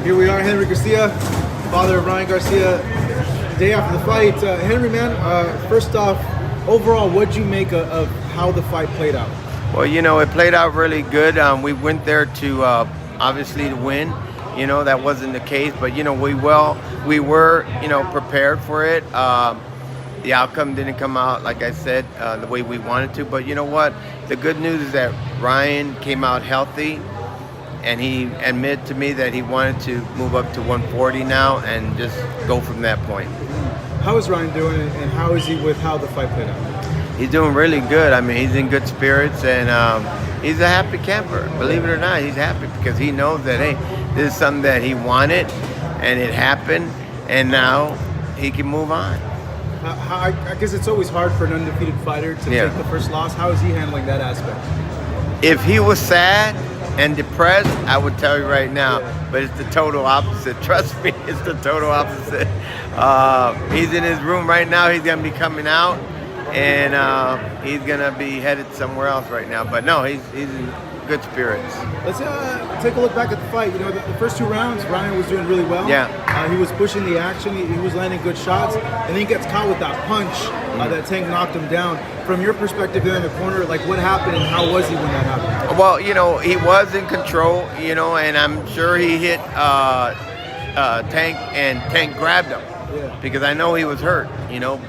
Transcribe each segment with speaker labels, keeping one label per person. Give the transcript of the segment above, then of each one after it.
Speaker 1: Here we are, Henry Garcia, father of Ryan Garcia, day after the fight. Henry, man, first off, overall, what'd you make of how the fight played out?
Speaker 2: Well, it played out really good. We went there to obviously to win. That wasn't the case, but we were prepared for it. The outcome didn't come out, like I said, the way we wanted to. But you know what? The good news is that Ryan came out healthy, and he admitted to me that he wanted to move up to 140 now and just go from that point.
Speaker 1: How is Ryan doing, and how is he with how the fight played out?
Speaker 2: He's doing really good. I mean, he's in good spirits, and he's a happy camper. Believe it or not, he's happy because he knows that, hey, this is something that he wanted, and it happened, and now he can move on.
Speaker 1: I guess it's always hard for an undefeated fighter to take the first loss. How is he handling that aspect?
Speaker 2: If he was sad and depressed, I would tell you right now, but it's the total opposite. Trust me, it's the total opposite. He's in his room right now. He's going to be coming out, and he's going to be headed somewhere else right now. But no, he's in good spirits.
Speaker 1: Let's take a look back at the fight. The first 2 rounds, Ryan was doing really well.
Speaker 2: Yeah.
Speaker 1: He was pushing the action. He was landing good shots. And then he gets caught with that punch that Tank knocked him down. From your perspective there in the corner, like what happened and how was he when that happened?
Speaker 2: Well, he was in control, and I'm sure he hit Tank, and Tank grabbed him because I know he was hurt,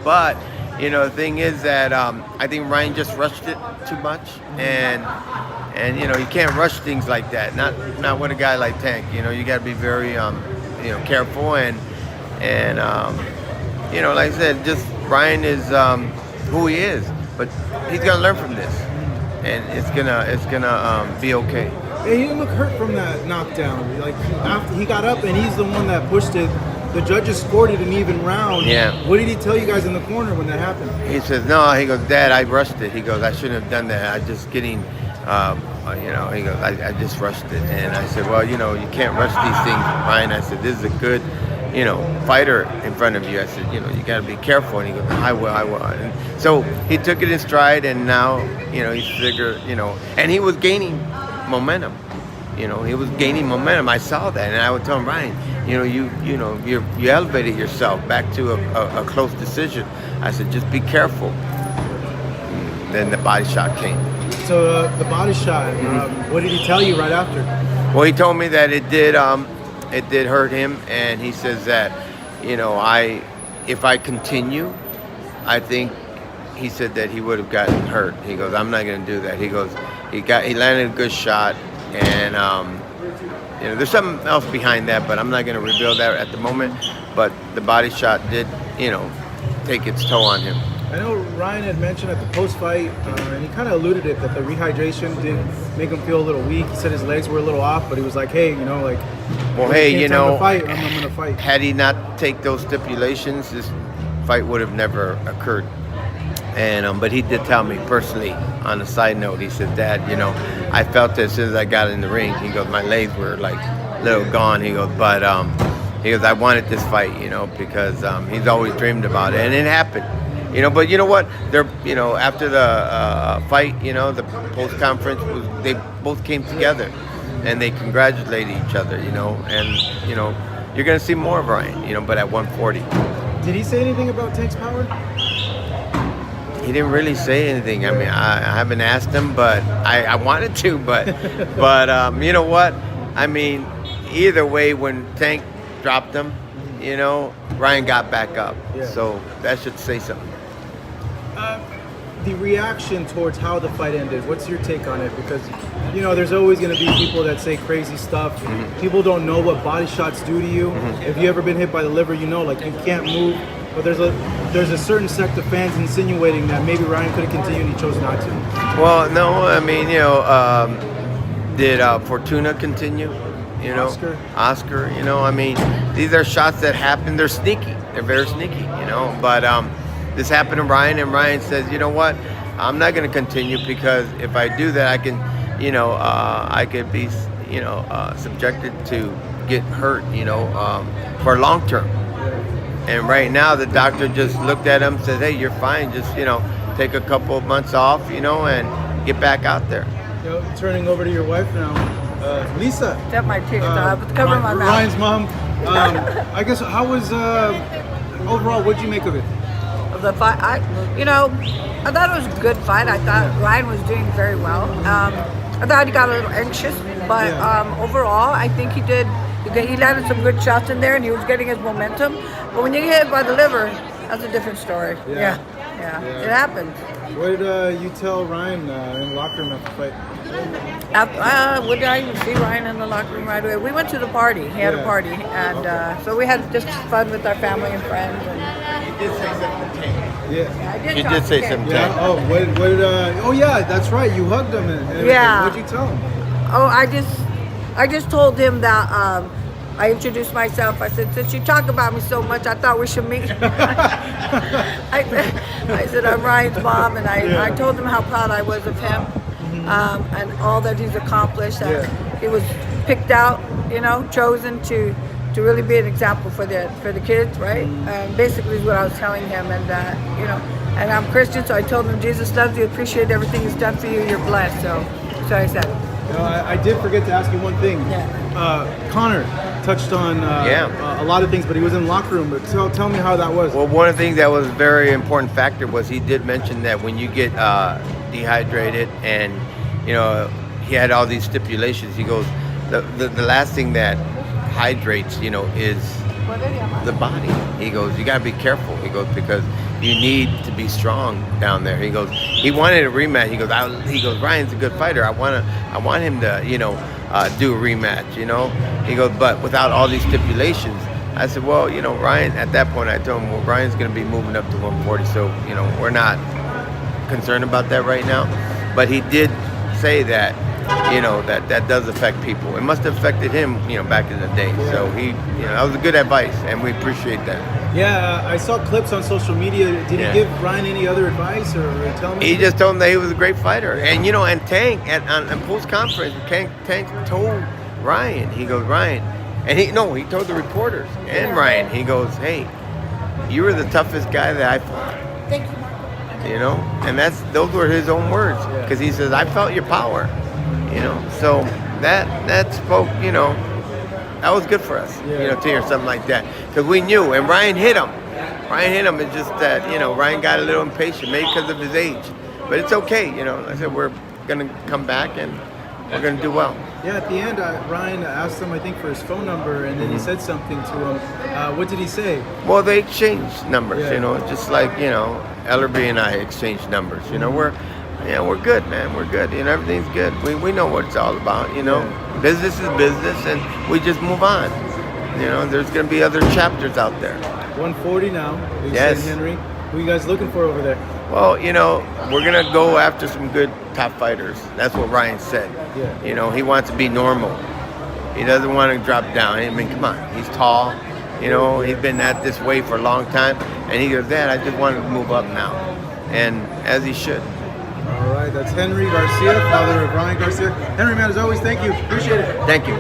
Speaker 2: But, the thing is that I think Ryan just rushed it too much, and you can't rush things like that. Not with a guy like Tank. You got to be very careful, and like I said, just Ryan is who he is, but he's gonna learn from this, and it's gonna be okay.
Speaker 1: Hey, he didn't look hurt from that knockdown. Like after he got up and he's the one that pushed it. The judges scored it an even round.
Speaker 2: Yeah.
Speaker 1: What did he tell you guys in the corner when that happened?
Speaker 2: He says, no, he goes, Dad, I rushed it. He goes, I shouldn't have done that. I just getting, he goes, I just rushed it. And I said, well, you can't rush these things, Ryan. I said, this is a good, fighter in front of you. I said, you got to be careful. And he goes, I will. And so he took it in stride, and now, he's figured, and he was gaining momentum. He was gaining momentum. I saw that, and I would tell him, Ryan, you elevated yourself back to a close decision. I said, just be careful. Then the body shot came.
Speaker 1: So the body shot, what did he tell you right after?
Speaker 2: Well, he told me that it did hurt him, and he says that, if I continue, I think he said that he would have gotten hurt. He goes, I'm not going to do that. He goes, he landed a good shot. And there's something else behind that, but I'm not going to reveal that at the moment. But the body shot did, take its toll on him.
Speaker 1: I know Ryan had mentioned at the post-fight, and he kind of alluded it, that the rehydration did make him feel a little weak. He said his legs were a little off, but he was like, hey,
Speaker 2: well, hey,
Speaker 1: time to fight, I'm going to fight.
Speaker 2: Had he not take those stipulations, this fight would have never occurred. And but he did tell me personally, on a side note, he said, Dad, I felt it as soon as I got in the ring. He goes, my legs were like a little gone. He goes, but he goes, I wanted this fight, because he's always dreamed about it, and it happened. But you know what? They're, after the fight, the post conference they both came together, and they congratulated each other, and you're gonna see more of Ryan, but at 140.
Speaker 1: Did he say anything about Tank's power?
Speaker 2: He didn't really say anything. I mean, I haven't asked him, but I wanted to. But you know what? I mean, either way, when Tank dropped him, Ryan got back up.
Speaker 1: Yeah.
Speaker 2: So that should say something.
Speaker 1: The reaction towards how the fight ended, what's your take on it? Because, there's always going to be people that say crazy stuff. Mm-hmm. People don't know what body shots do to you. Mm-hmm. If you ever been hit by the liver, you can't move. But there's a certain sect of fans insinuating that maybe Ryan could have continued and he chose not to.
Speaker 2: Well, no, I mean, did Fortuna continue? Oscar, I mean, these are shots that happen. They're sneaky. They're very sneaky, But this happened to Ryan, and Ryan says, you know what? I'm not going to continue, because if I do that, I can, I could be, subjected to get hurt, for long term. And right now, the doctor just looked at him and said, hey, you're fine. Just, take a couple of months off, and get back out there.
Speaker 1: Turning over to your wife now, Lisa.
Speaker 3: Except my tears. I have to cover my mouth.
Speaker 1: Ryan's mom. I guess how was overall? What'd you make of it?
Speaker 3: The fight, I thought it was a good fight. I thought Ryan was doing very well. I thought he got a little anxious, but overall, I think he did. He landed some good shots in there, and he was getting his momentum. But when you get hit by the liver, that's a different story. Yeah. It happened.
Speaker 1: What did you tell Ryan in the locker room after the fight?
Speaker 3: What did I even see Ryan in the locker room right away? We went to the party. He had a party, and so we had just fun with our family and friends. And
Speaker 2: He did say something to Tank.
Speaker 1: Yeah.
Speaker 2: He did say something to
Speaker 1: Yeah.
Speaker 2: Tank.
Speaker 1: Oh, what did? Oh, yeah. That's right. You hugged him. And
Speaker 3: Yeah.
Speaker 1: What'd you tell him?
Speaker 3: Oh, I just told him that I introduced myself. I said, since you talk about me so much, I thought we should meet. I said, I'm Ryan's mom, and I told him how proud I was of him and all that he's accomplished. That he was picked out, chosen to really be an example for the kids, right? And basically is what I was telling him. And and I'm Christian, so I told him Jesus loves you, appreciate everything he's done for you, you're blessed. So I said.
Speaker 1: I did forget to ask you one thing. Connor touched on a lot of things, but he was in the locker room. But tell me how that was.
Speaker 2: Well, one of the things that was a very important factor was he did mention that when you get dehydrated and, he had all these stipulations, he goes, the last thing that hydrates, is the body. He goes, you got to be careful. He goes, because you need to be strong down there. He goes, he wanted a rematch. He goes, Ryan's a good fighter. I want him to, do a rematch. He goes, but without all these stipulations. I said, well, Ryan. At that point, I told him, well, Ryan's going to be moving up to 140, so we're not concerned about that right now. But he did say that, that does affect people. It must have affected him, back in the day. Yeah. So that was a good advice, and we appreciate that.
Speaker 1: Yeah, I saw clips on social media. Did he give Ryan any other advice or tell me?
Speaker 2: He just told him that he was a great fighter. And, and Tank, on post-conference, Tank told Ryan, he goes, Ryan, and he told the reporters and Ryan, he goes, hey, you were the toughest guy that I fought.
Speaker 3: Thank you, Marco.
Speaker 2: And those were his own words, because he says, I felt your power, so that spoke, that was good for us, to hear something like that, because we knew, and Ryan hit him. It's just that, Ryan got a little impatient, maybe because of his age, but it's okay, I said, we're going to come back and we're going to do well.
Speaker 1: Yeah, at the end, Ryan asked him, I think, for his phone number, and then he said something to him. What did he say?
Speaker 2: Well, they exchanged numbers, just like, Ellerby and I exchanged numbers. We're good, man. We're good. Everything's good. We know what it's all about, Business is business, and we just move on. There's going to be other chapters out there.
Speaker 1: 140 now.
Speaker 2: Yes.
Speaker 1: Henry. Who are you guys looking for over there?
Speaker 2: Well, we're going to go after some good top fighters. That's what Ryan said.
Speaker 1: Yeah.
Speaker 2: He wants to be normal. He doesn't want to drop down. I mean, come on. He's tall. He's been at this way for a long time. And he goes, Dad, I just want to move up now. And as he should.
Speaker 1: All right. That's Henry Garcia, father of Ryan Garcia. Henry, man, as always, thank you. Appreciate it.
Speaker 2: Thank you.